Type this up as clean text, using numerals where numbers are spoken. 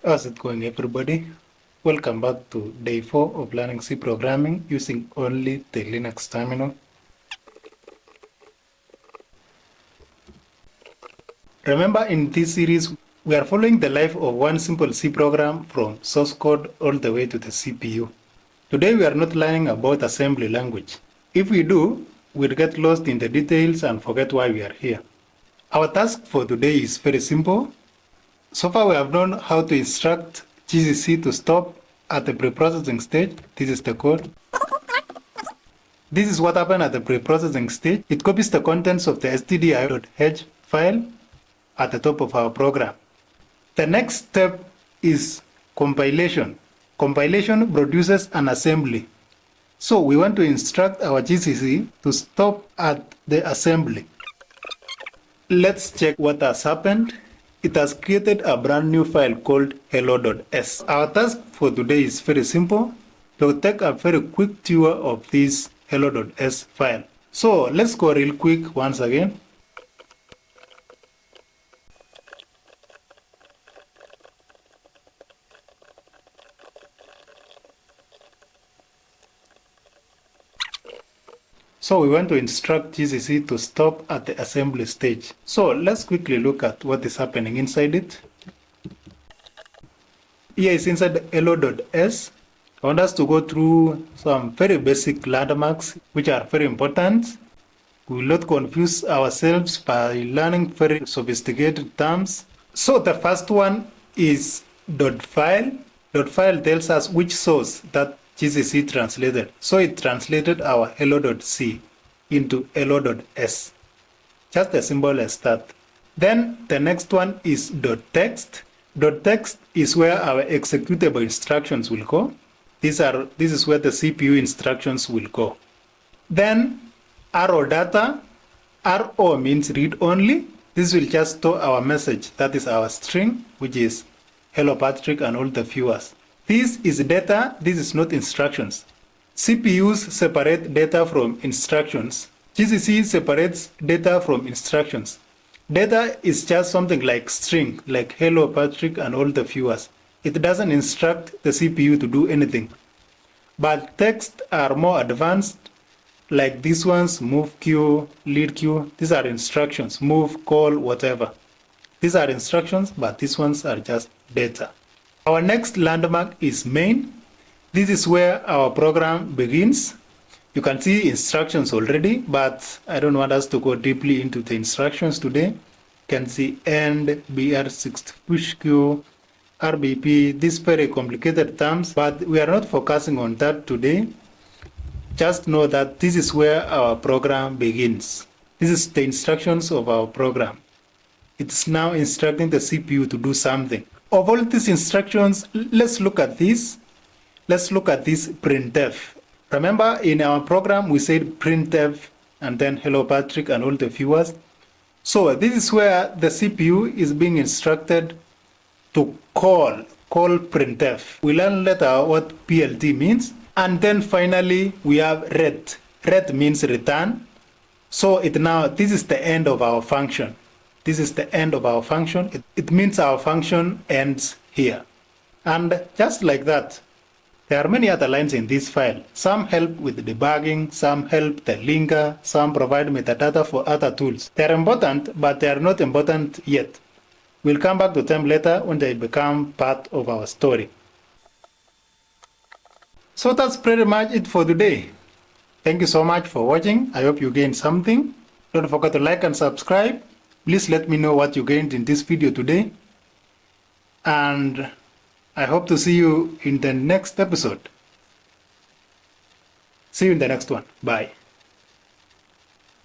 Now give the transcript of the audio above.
How's it going, everybody? Welcome back to day 4 of learning C programming using only the Linux terminal. Remember, in this series, we are following the life of one simple C program from source code all the way to the CPU. Today, we are not learning about assembly language. If we do, we'll get lost in the details and forget why we are here. Our task for today is very simple. So far, we have known how to instruct GCC to stop at the preprocessing stage. This is the code. This is what happened at the preprocessing stage. It copies the contents of the stdio.h file at the top of our program. The next step is compilation. Compilation produces an assembly. So we want to instruct our GCC to stop at the assembly. Let's check what has happened. It has created a brand new file called hello.s. Our task for today is very simple. We'll take a very quick tour of this hello.s file. So let's go real quick once again. So we want to instruct GCC to stop at the assembly stage. So let's quickly look at what is happening inside it. Here is inside hello.s. I want us to go through some very basic landmarks which are very important. We will not confuse ourselves by learning very sophisticated terms. So the first one is .file. .file tells us which source that GCC translated. So it translated our hello.c into hello.s. Just as simple as that. Then the next one is .text. .text is where our executable instructions will go. This is where the CPU instructions will go. Then rodata. RO means read only. This will just store our message, that is our string, which is hello Patrick and all the viewers. This is data, this is not instructions. CPUs separate data from instructions. GCC separates data from instructions. Data is just something like string, like hello Patrick and all the viewers. It doesn't instruct the CPU to do anything. But text are more advanced, like these ones, move queue, lead queue. These are instructions, move, call, whatever. These are instructions, but these ones are just data. Our next landmark is main. This is where our program begins. You can see instructions already, but I don't want us to go deeply into the instructions today. You can see end, BR6 push queue, RBP, these very complicated terms, but we are not focusing on that today. Just know that this is where our program begins. This is the instructions of our program. It's now instructing the CPU to do something. Of all these instructions, let's look at this. Let's look at this printf. Remember, in our program, we said printf and then hello Patrick and all the viewers. So this is where the CPU is being instructed to call printf. We learn later what PLT means. And then finally, we have ret. Ret means return. So this is the end of our function. This is the end of our function. It means our function ends here. And just like that, there are many other lines in this file. Some help with debugging, some help the linker, some provide metadata for other tools. They are important, but they are not important yet. We'll come back to them later when they become part of our story. So that's pretty much it for today. Thank you so much for watching. I hope you gained something. Don't forget to like and subscribe. Please let me know what you gained in this video today. And I hope to see you in the next episode. See you in the next one. Bye.